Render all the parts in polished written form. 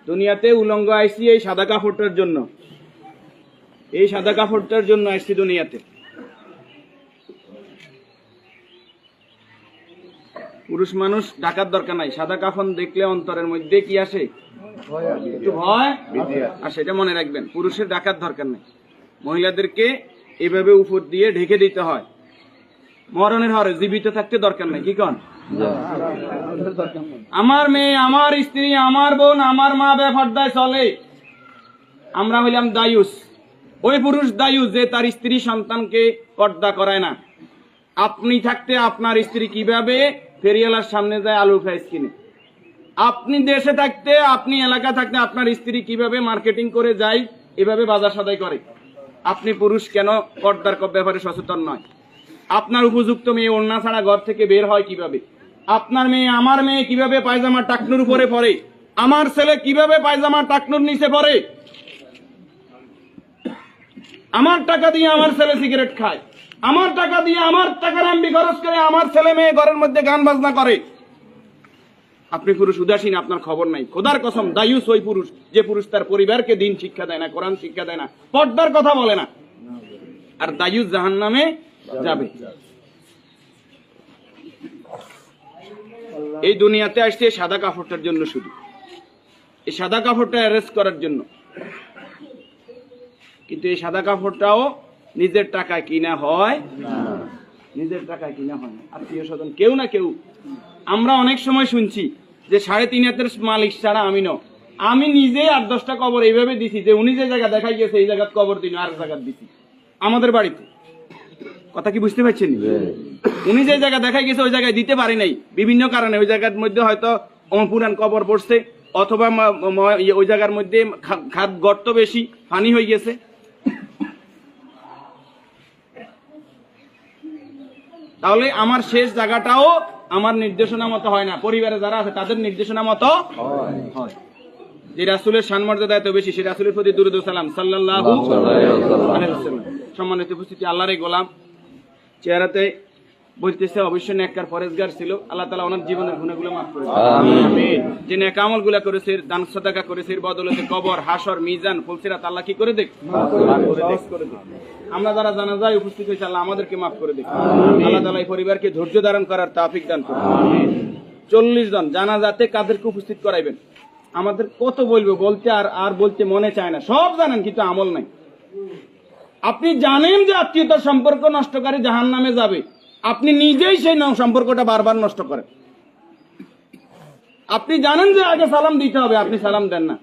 দুনিয়াতে উলঙ্গ আইসি এই সাদা কাপড়টার জন্য, এই সাদা কাপড়টার জন্য আইসি দুনিয়াতে। পুরুষ মানুষ ঢাকার দরকার নাই, সাদা কাফন দেখলে অন্তরের মধ্যে কি আসে? একটু ভয়। আর সেটা মনে রাখবেন, পুরুষের ঢাকার দরকার নাই, মহিলাদেরকে এভাবে উপর দিয়ে ঢেকে দিতে হয়। মরণের হরে জীবিত থাকতে দরকার নাই, কি কন? আমার মেয়ে, আমার স্ত্রী, আমার বোন, আমার মা বেপরদায় চলে, আমরা হইলাম দায়ুস। ওই পুরুষ দায়ুস যে তার স্ত্রী সন্তানকে পর্দা করায় না। আপনি থাকতে আপনার স্ত্রী কিভাবে ফেরিওয়ালার সামনে যায় আলু ফ্রাইস কিনে, আপনি দেশে থাকতে, আপনি এলাকা থাকতে আপনার স্ত্রী কিভাবে মার্কেটিং করে যায়, এভাবে বাজার সদাই করে, আপনি পুরুষ কেন পর্দার ব্যাপারে সচেতন নয়? আপনার উপযুক্ত মেয়ে ওড়না ছাড়া ঘর থেকে বের হয় কিভাবে? আপনার মেয়ে, আমার মেয়ে কিভাবে পায়জামা টাকনুর উপরে পরে? আমার ছেলে কিভাবে পায়জামা টাকনুর নিচে পরে? আমার টাকা দিয়ে আমার ছেলে সিগারেট খায়, আমার টাকা দিয়ে, আমার টাকার আম্বি খরচ করে আমার ছেলে মেয়ে ঘরের মধ্যে গান বাজনা করে। আপনি পুরুষ উদাসীন, আপনার খবর নাই। খোদার কসম, দায়ুস ওই পুরুষ যে পুরুষ তার পরিবারকে দিন শিক্ষা দেয় না, কোরআন শিক্ষা দেয় না, পর্দার কথা বলে না। আর দায়ুস জাহান্নামে যাবে। এই দুনিয়াতে আসছে সাদা কাপড়টার জন্য, শুধু এই সাদা কাপড়টা অ্যারেস্ট করার জন্য। কিন্তু এই সাদা কাপড়টাও নিজের টাকায় কিনা হয় না, নিজের টাকায় কিনা হয় না। আত্মীয় স্বজন কেউ না কেউ, আমরা অনেক সময় শুনছি যে 3.5 হাতের মালিক ছাড়া আমি ন, আমি নিজে 8-10টা কবর এইভাবে দিছি যে উনি যে জায়গা দেখাই গেছে এই জায়গায় কবর দিন, আর জায়গা দিছি আমাদের বাড়িতে। কথা কি বুঝতে পারছেন? উনি যে জায়গা দেখাই গেছে ওই জায়গায় দিতে পারি নাই বিভিন্ন কারণে। ওই জায়গার মধ্যে হয়তো পুরান কবর পড়ছে, অথবা ওই জায়গার মধ্যে খাদ গর্ত বেশি, পানি হয়ে গেছে। তাহলে আমার শেষ জায়গাটাও আমার নির্দেশনা মতো হয় না, পরিবারে যারা আছে তাদের নির্দেশনা মতো হয়। যে রাসূলের সম্মানমর্যাদা এত বেশি, সেই রাসূলের প্রতি দুরূদ ও সালাম সাল্লাল্লাহু আলাইহি ওয়াসাল্লাম। সম্মানিত উপস্থিতি, আল্লাহর গোলাম চেহারাতে বলতেছে অবশ্যই নেককার পরেজগার ছিল। আল্লাহ তাআলা ওনার জীবনের গুনাহগুলো মাফ করে দেন, আমিন। যে নেক আমলগুলো করেছে, দান সাদাকা করেছে, বদৌলতে কবর, হাসর, মিজান, ফুলসিরাত আল্লাহ কি করে দেখ, মাফ করে দেখ। আমরা যারা জানাজায় উপস্থিত হয়েছে আল্লাহ আমাদেরকে মাফ করে দেখ। আল্লাহ তাআলা এই পরিবারকে ধৈর্য ধারণ করার তৌফিক দান করুন, আমিন। 40 জন জানাজাতে কাদেরকে উপস্থিত করাইবেন? আমাদের কত বলবো, বলতে আর বলতে মনে চায় না। সব জানেন কিন্তু আমল নাই। আপনি জানেন যে আত্মীয়তার সম্পর্ক নষ্টকারী জাহান্নামে যাবে, আপনি নিজেই সেই সম্পর্কটা বারবার নষ্ট করেন। আপনি জানেন যে আগে সালাম দিতে হবে, আপনি সালাম দেন না।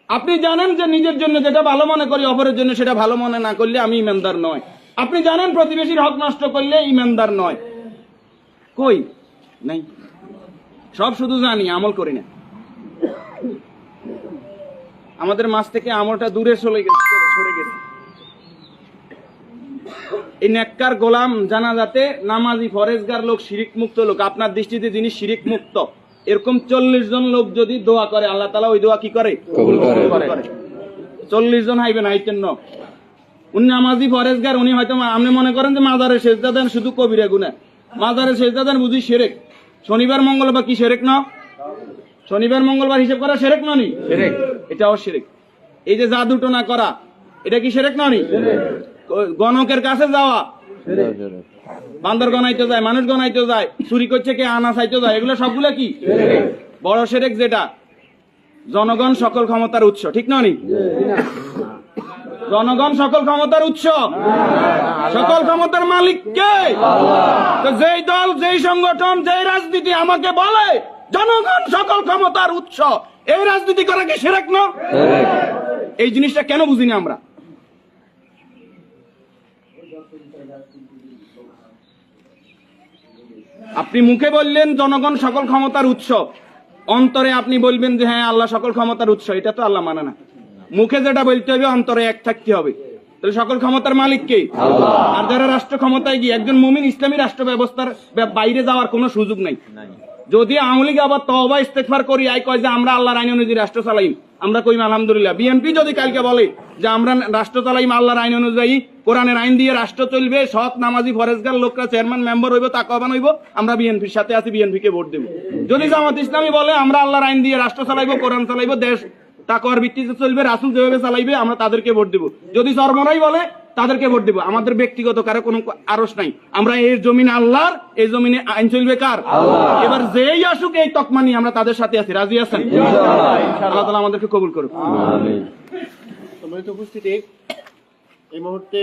আপনি জানেন যে নিজের জন্য যেটা ভালো মনে করি অপরের জন্য সেটা ভালো মনে না করলে আমি ইমানদার নয়। আপনি জানেন প্রতিবেশীর হক নষ্ট করলে ইমানদার নয়। কই নাই, সব শুধু জানি, আমল করি না। আমাদের মাঝ থেকে আমলটা দূরে সরে গেছে। এই নেককার গোলাম জানাজাতে নামাজি ফরেজগার লোক, শিরিক মুক্ত লোক, আপনার দৃষ্টিতে যিনি শিরিক মুক্ত, এরকম 40 জন লোক যদি দোয়া করে আল্লাহ তাআলা ওই দোয়া কি করে? কবুল করে। 40 জন হাইবেন, হাইতেন ন উনি নামাজি ফরেজগার, উনি হয়তো আপনি মনে করেন যে মাজারে সেজদা দেন শুধু কবিরা গুনাহ, মাজারে সেজদা দেন বুঝি শিরক। শনিবার মঙ্গলবার কি শিরক না? শনিবার মঙ্গলবার হিসাব করা শিরক ননি? শিরক, এটাও শিরক। এই যে জাদু টোনা করা, এটা কি শিরক ননি? গণকের কাছে যাওয়া, বান্দর গনাইতে যায়, মানুষ গনাইতে যায়, চুরি করছে কে, আনা চাইতে যায়, এগুলো সবগুলো কি বড় শিরক। যেটা জনগণ সকল ক্ষমতার উৎস, ঠিক ননি? জনগণ সকল ক্ষমতার উৎস, সকল ক্ষমতার মালিক কে? তো যেই দল, যেই সংগঠন, যেই রাজনীতি আমাকে বলে জনগণ সকল ক্ষমতার উৎস, এই রাজনীতি করা কি শিরক না? এই জিনিসটা কেন বুঝিনি আমরা? আপনি মুখে বললেন জনগণ সকল ক্ষমতার উৎস, অন্তরে আপনি বলবেন যে হ্যাঁ আল্লাহ সকল ক্ষমতার উৎস, এটা তো আল্লাহ মানে না। মুখে যেটা বলতে হবে অন্তরে এক থাকতে হবে। তাহলে সকল ক্ষমতার মালিক কে? আল্লাহ। আর যারা রাষ্ট্র ক্ষমতায় গিয়ে, একজন মুমিন ইসলামী রাষ্ট্র ব্যবস্থার বাইরে যাওয়ার কোনো সুযোগ নাই। যদি আওয়ামী লীগ আবার তওবা ইস্তেগফার করি আই কয় যে আমরা আল্লাহর আইন অনুযায়ী রাষ্ট্র চালাইম, আমরা কইম আলহামদুলিল্লাহ। বিএনপি যদি কালকে বলে যে আমরা রাষ্ট্র চালাইম আল্লাহর আইন অনুযায়ী, কোরআনের আইন দিয়ে রাষ্ট্র চলবে, সৎ নামাজি ফরেজগার লোকরা চেয়ারম্যান মেম্বার হইব, তাকওয়াবান হইব, আমরা বিএনপির সাথে আছি, বিএনপি কে ভোট দেব। যদি জামাত ইসলামী বলে আমরা আল্লাহর আইন দিয়ে রাষ্ট্র চালাইবো, কোরআন চালাইবো, দেশ তাকওয়ার ভিত্তিতে চলবে, রাসূল যেভাবে চালাইবে আমরা তাদেরকে ভোট দিব। যদি চরমনাই বলে তাদেরকে ভোট দিব। আমাদের ব্যক্তিগত কারো কোনো আরস নাই। আমরা এই জমিনে আল্লাহর, এই জমিনে আইন চলবে কার? এবার যেই আসুক এই তকমা নিয়ে আমরা তাদের সাথে আছি। রাজি আছেন? আল্লাহ তাআলা আমাদেরকে কবুল করুন। সম্মানিত উপস্থিতি, এই মুহূর্তে